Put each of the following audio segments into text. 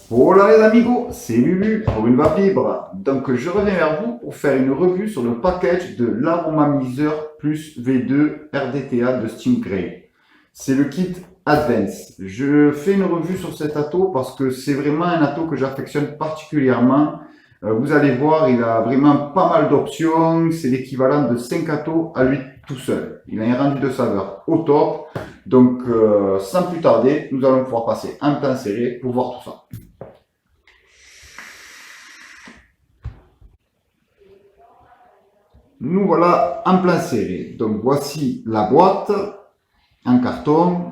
Hola les amigos, c'est Lulu pour une barre libre. Donc je reviens vers vous pour faire une revue sur le package de l'aromamiseur plus V2 RDTA de Stingray. C'est le kit Advance. Je fais une revue sur cet atto parce que c'est vraiment un atto que j'affectionne particulièrement. Vous allez voir, il a vraiment pas mal d'options. C'est l'équivalent de 5 attos à lui tout seul. Il a un rendu de saveur au top. Donc sans plus tarder, nous allons pouvoir passer un plan serré pour voir tout ça. Nous voilà en plein serré. Donc voici la boîte en carton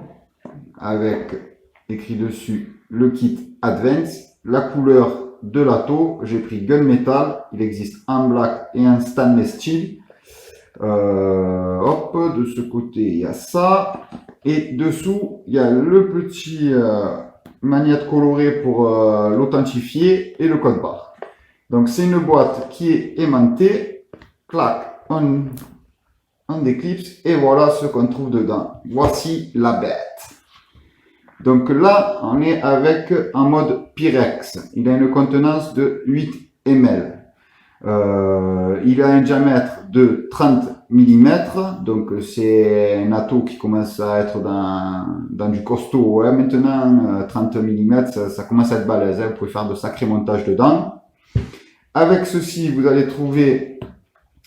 avec écrit dessus le kit Advance. La couleur de l'atto, j'ai pris Gunmetal. Il existe en black et en stainless steel. Hop, de ce côté il y a ça. Et dessous il y a le petit magnète coloré pour l'authentifier et le code barre. Donc c'est une boîte qui est aimantée. Clac, on déclipse et voilà ce qu'on trouve dedans. Voici la bête. Donc là, on est avec en mode Pyrex. Il a une contenance de 8 ml. Il a un diamètre de 30 mm. Donc c'est un atto qui commence à être dans du costaud. Ouais. Maintenant, 30 mm, ça commence à être balèze. Hein. Vous pouvez faire de sacrés montages dedans. Avec ceci, vous allez trouver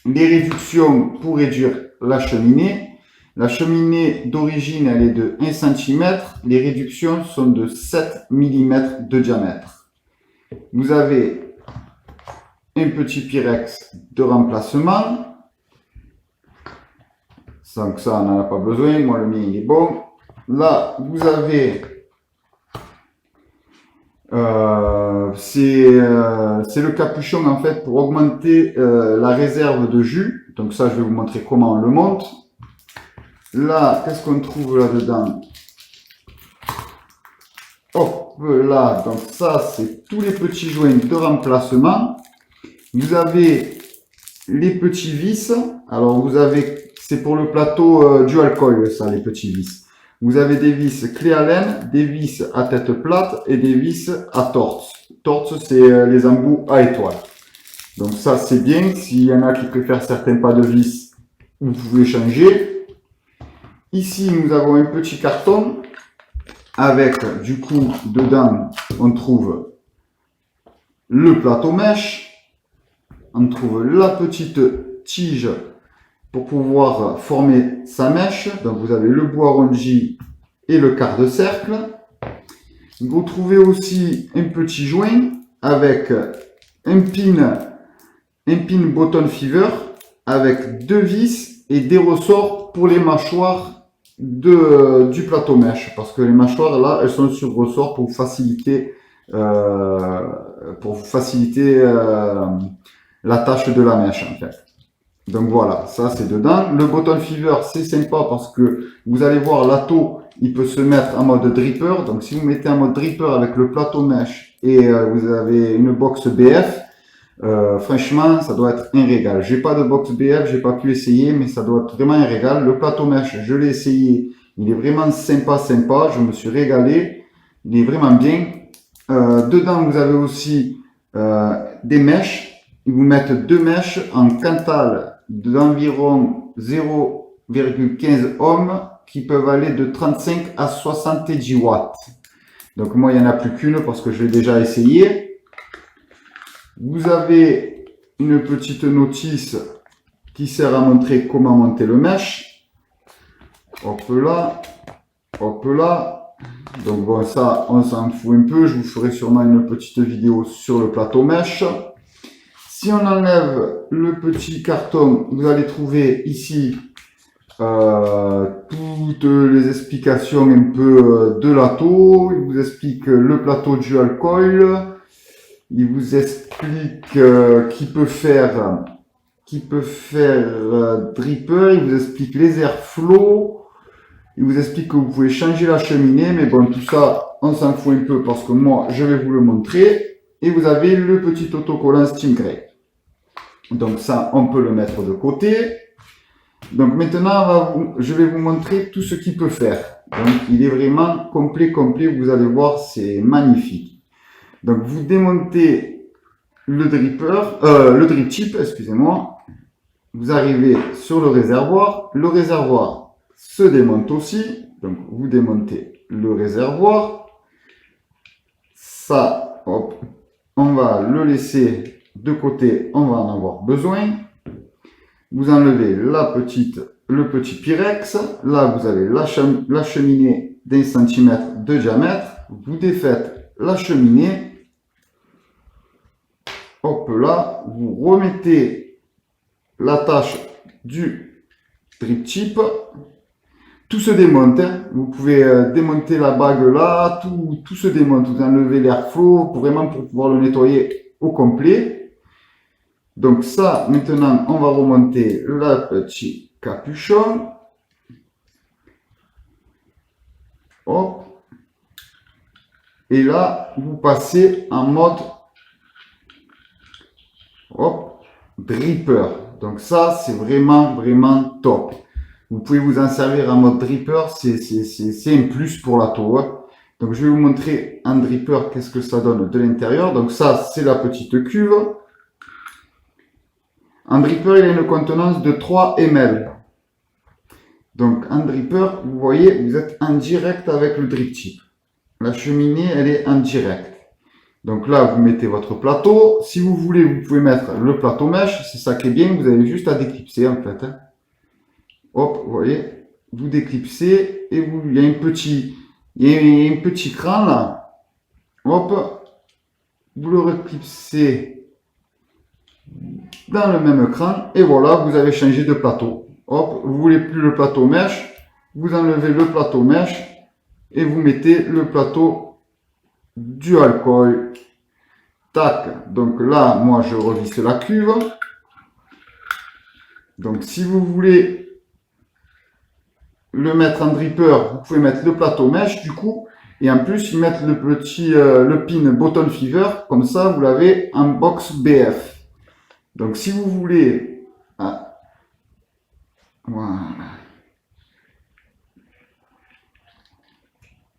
les réductions pour réduire la cheminée. La cheminée d'origine, elle est de 1 cm. Les réductions sont de 7 mm de diamètre. Vous avez un petit Pyrex de remplacement. Sans que ça, on n'en a pas besoin. Moi, le mien, il est bon. Là, vous avez... c'est le capuchon en fait pour augmenter la réserve de jus. Donc ça, je vais vous montrer comment on le monte. Là, qu'est-ce qu'on trouve là-dedans? Hop là, donc ça, c'est tous les petits joints de remplacement. Vous avez les petits vis. Alors, vous avez, c'est pour le plateau dual coil, ça, les petits vis. Vous avez des vis clé à laine, des vis à tête plate et des vis à torse. Torse, c'est les embouts à étoiles. Donc ça, c'est bien. S'il y en a qui préfèrent certains pas de vis, vous pouvez changer. Ici, nous avons un petit carton avec, du coup, dedans, on trouve le plateau mèche. On trouve la petite tige pour pouvoir former sa mèche. Donc vous avez le bout arrondi et le quart de cercle. Vous trouvez aussi un petit joint avec un pin button fever avec deux vis et des ressorts pour les mâchoires du plateau mèche, parce que les mâchoires là elles sont sur ressort pour faciliter la tâche de la mèche en fait. Donc voilà, ça c'est dedans. Le button fever, c'est sympa parce que vous allez voir l'atto, il peut se mettre en mode dripper. Donc si vous mettez en mode dripper avec le plateau mèche et vous avez une box BF, franchement, ça doit être un régal. J'ai pas de box BF, j'ai pas pu essayer, mais ça doit être vraiment un régal. Le plateau mèche, je l'ai essayé, il est vraiment sympa, je me suis régalé. Il est vraiment bien. Dedans, vous avez aussi des mèches. Ils vous mettent deux mèches en Cantal d'environ 0,15 ohms qui peuvent aller de 35 à 70 watts. Donc moi, il n'y en a plus qu'une parce que je l'ai déjà essayé. Vous avez une petite notice qui sert à montrer comment monter le mèche. Hop là, hop là. Donc bon, ça, on s'en fout un peu. Je vous ferai sûrement une petite vidéo sur le plateau mèche. Si on enlève le petit carton, vous allez trouver ici toutes les explications un peu de l'atto. Il vous explique le plateau dual coil. Il vous explique qui peut faire dripper. Il vous explique les airflow. Il vous explique que vous pouvez changer la cheminée. Mais bon, tout ça, on s'en fout un peu parce que moi, je vais vous le montrer. Et vous avez le petit autocollant Stingray. Donc ça, on peut le mettre de côté. Donc maintenant, je vais vous montrer tout ce qu'il peut faire. Donc il est vraiment complet. Vous allez voir, c'est magnifique. Donc vous démontez le drip tip, excusez-moi. Vous arrivez sur le réservoir se démonte aussi. Donc vous démontez le réservoir. Ça, hop, on va le laisser de côté, on va en avoir besoin. Vous enlevez le petit pyrex. Là, vous avez la cheminée d'1 cm de diamètre. Vous défaites la cheminée. Hop là, vous remettez l'attache du drip tip. Tout se démonte. Hein. Vous pouvez démonter la bague là, tout se démonte. Vous enlevez l'airflow pour pouvoir le nettoyer au complet. Donc ça, maintenant, on va remonter le petit capuchon. Hop. Et là, vous passez en mode hop, dripper. Donc ça, c'est vraiment, vraiment top. Vous pouvez vous en servir en mode dripper, c'est un plus pour la tour. Hein. Donc je vais vous montrer en dripper qu'est-ce que ça donne de l'intérieur. Donc ça, c'est la petite cuve. En dripper, il a une contenance de 3 ml. Donc en dripper, vous voyez, vous êtes en direct avec le drip tip. La cheminée, elle est en direct. Donc là, vous mettez votre plateau. Si vous voulez, vous pouvez mettre le plateau mèche. C'est ça qui est bien. Vous avez juste à déclipser en fait. Hein. Hop, vous voyez, vous déclipsez et il y a un petit cran là. Hop, vous le reclipsez dans le même cran et voilà, vous avez changé de plateau. Hop, vous voulez plus le plateau mèche, vous enlevez le plateau mèche et vous mettez le plateau du alcool. Tac, donc là, moi je revisse la cuve. Donc si vous voulez le mettre en dripper, vous pouvez mettre le plateau mèche du coup, et en plus ils mettent le pin Bottle Fever, comme ça vous l'avez en box BF. Donc si vous voulez, voilà.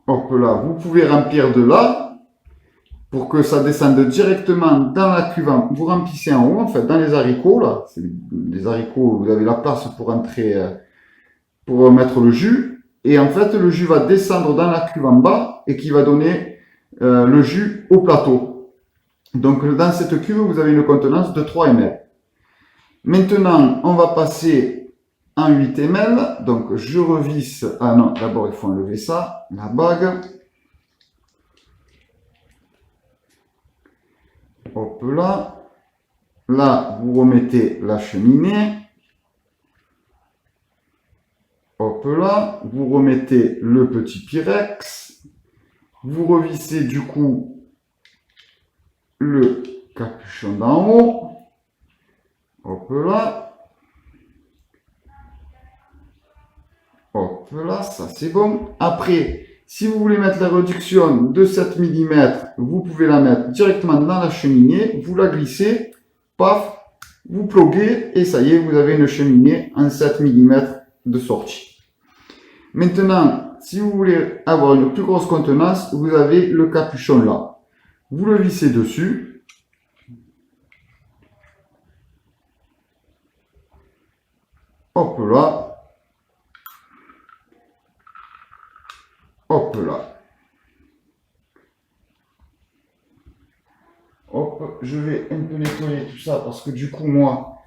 Hop là, vous pouvez remplir de là, pour que ça descende directement dans la cuve. Vous remplissez en haut, en fait, dans les haricots là, les haricots, vous avez la place pour entrer. Pour mettre le jus, et en fait le jus va descendre dans la cuve en bas et qui va donner le jus au plateau. Donc dans cette cuve vous avez une contenance de 3 ml. Maintenant on va passer en 8 ml, donc je revisse, ah non d'abord il faut enlever ça, la bague, hop là vous remettez la cheminée. Hop là, vous remettez le petit pyrex, vous revissez du coup le capuchon d'en haut, hop là, ça c'est bon. Après, si vous voulez mettre la réduction de 7 mm, vous pouvez la mettre directement dans la cheminée, vous la glissez, paf, vous pluguez et ça y est, vous avez une cheminée en 7 mm de sortie. Maintenant, si vous voulez avoir une plus grosse contenance, vous avez le capuchon là. Vous le vissez dessus. Hop là. Hop là. Hop, je vais un peu nettoyer tout ça parce que du coup, moi,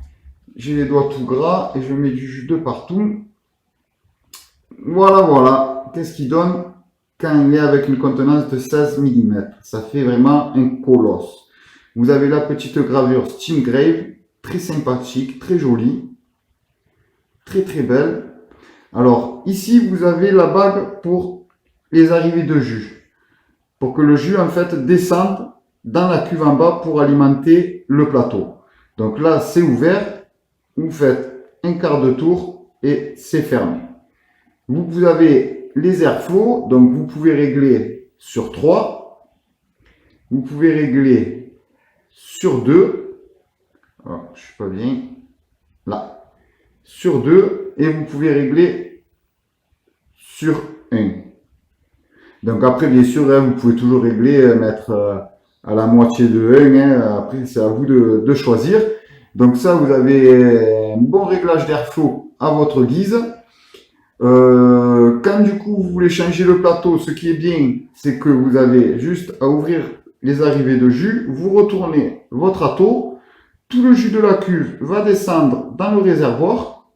j'ai les doigts tout gras et je mets du jus de partout. Voilà. Qu'est-ce qu'il donne quand il est avec une contenance de 16 mm? Ça fait vraiment un colosse. Vous avez la petite gravure Steam Grave, très sympathique, très jolie, très belle. Alors ici, vous avez la bague pour les arrivées de jus, pour que le jus en fait descende dans la cuve en bas pour alimenter le plateau. Donc là, c'est ouvert. Vous faites un quart de tour et c'est fermé. Vous avez les airflow, donc vous pouvez régler sur 3. Vous pouvez régler sur 2. Oh, je suis pas bien. Là. Sur 2. Et vous pouvez régler sur 1. Donc après, bien sûr, hein, vous pouvez toujours régler, mettre à la moitié de 1. Hein. Après, c'est à vous de choisir. Donc ça, vous avez un bon réglage d'airflow à votre guise. Quand du coup vous voulez changer le plateau, ce qui est bien, c'est que vous avez juste à ouvrir les arrivées de jus, vous retournez votre atto, tout le jus de la cuve va descendre dans le réservoir.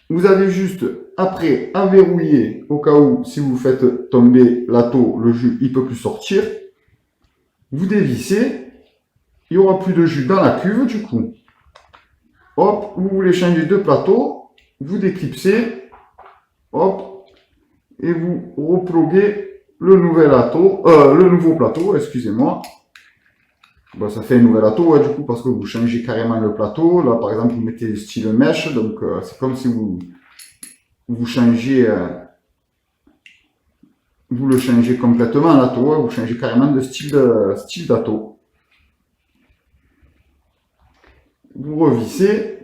Vous avez juste après à verrouiller au cas où si vous faites tomber l'atto, le jus il peut plus sortir. Vous dévissez, il n'y aura plus de jus dans la cuve du coup. Hop, vous voulez changer de plateau, vous déclipsez. Hop, et vous repluguez le nouveau plateau, excusez-moi. Bon, ça fait un nouvel atto, ouais, du coup, parce que vous changez carrément le plateau. Là, par exemple, vous mettez le style mèche, donc c'est comme si vous changez, vous le changez complètement l'atto, hein, vous changez carrément de style d'atto. Vous revissez,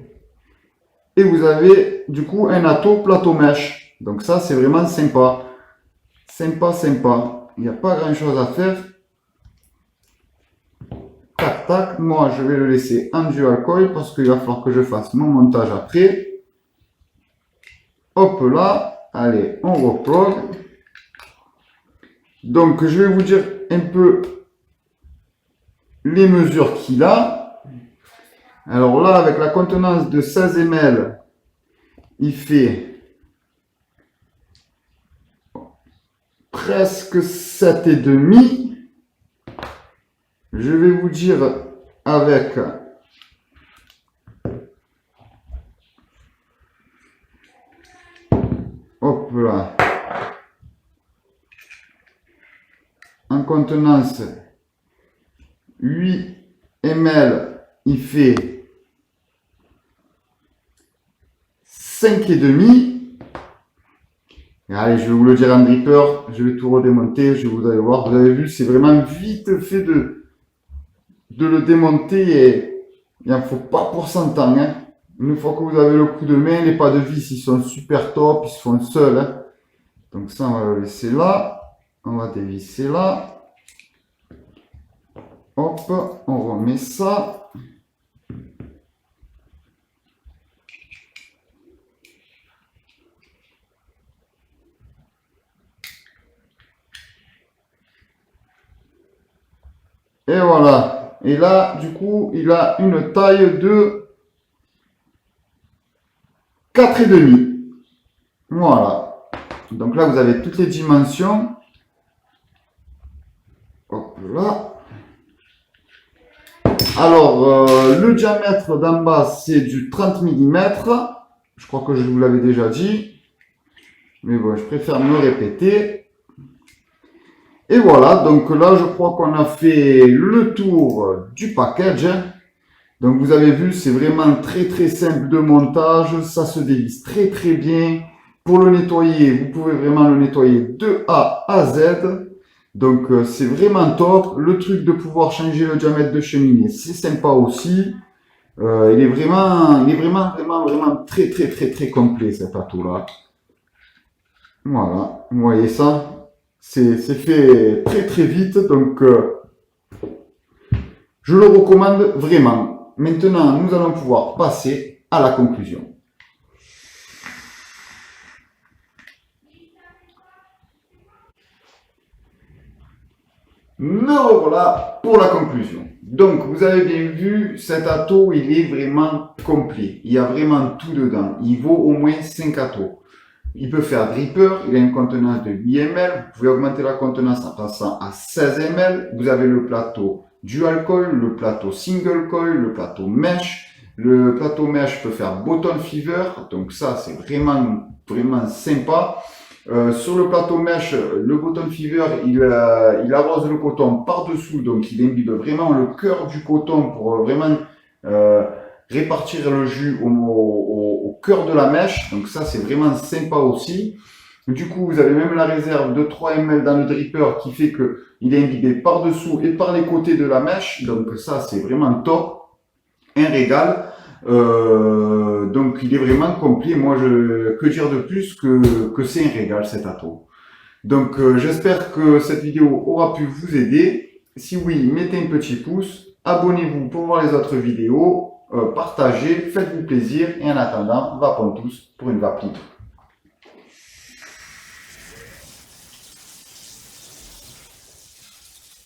et vous avez, du coup, un atto plateau mèche. Donc ça, c'est vraiment sympa. Sympa. Il n'y a pas grand-chose à faire. Tac, tac. Moi, je vais le laisser en dual coil parce qu'il va falloir que je fasse mon montage après. Hop là. Allez, on replug. Donc, je vais vous dire un peu les mesures qu'il a. Alors là, avec la contenance de 16 ml, il fait presque 7,5. Je vais vous dire avec hop là en contenance 8 ml, il fait 5,5. Allez, je vais vous le dire en dripper, je vais tout redémonter, vous allez voir, vous avez vu, c'est vraiment vite fait de le démonter et il n'en faut pas pour 100 ans. Hein. Une fois que vous avez le coup de main, les pas de vis, ils sont super top, ils se font seuls. Hein. Donc ça, on va le laisser là, on va dévisser là. Hop, on remet ça. Et voilà. Et là, du coup, il a une taille de 4,5. Voilà. Donc là, vous avez toutes les dimensions. Hop là. Alors, le diamètre d'en bas, c'est du 30 mm. Je crois que je vous l'avais déjà dit. Mais bon, je préfère me répéter. Et voilà, donc là, je crois qu'on a fait le tour du package. Donc, vous avez vu, c'est vraiment très simple de montage. Ça se dévisse très bien. Pour le nettoyer, vous pouvez vraiment le nettoyer de A à Z. Donc, c'est vraiment top. Le truc de pouvoir changer le diamètre de cheminée, c'est sympa aussi. Il est vraiment très complet, cet atto-là. Voilà, vous voyez ça? C'est fait très vite, donc je le recommande vraiment. Maintenant, nous allons pouvoir passer à la conclusion. Me revoilà pour la conclusion. Donc, vous avez bien vu, cet atto, il est vraiment complet. Il y a vraiment tout dedans. Il vaut au moins 5 attos. Il peut faire dripper, il a une contenance de 8 ml. Vous pouvez augmenter la contenance en passant à 16 ml. Vous avez le plateau dual coil, le plateau single coil, le plateau mesh. Le plateau mesh peut faire bottom fever. Donc ça, c'est vraiment sympa. Sur le plateau mesh, le bottom fever, il arrose le coton par-dessous, donc il imbibe vraiment le cœur du coton pour vraiment répartir le jus au cœur de la mèche. Donc ça, c'est vraiment sympa aussi. Du coup, vous avez même la réserve de 3 ml dans le dripper qui fait que il est imbibé par-dessous et par les côtés de la mèche. Donc ça, c'est vraiment top. Un régal. Donc il est vraiment complet. Moi, que dire de plus que c'est un régal cet atto. Donc j'espère que cette vidéo aura pu vous aider. Si oui, mettez un petit pouce, abonnez-vous pour voir les autres vidéos, partagez, faites-vous plaisir et en attendant, va tous pour une vape libre.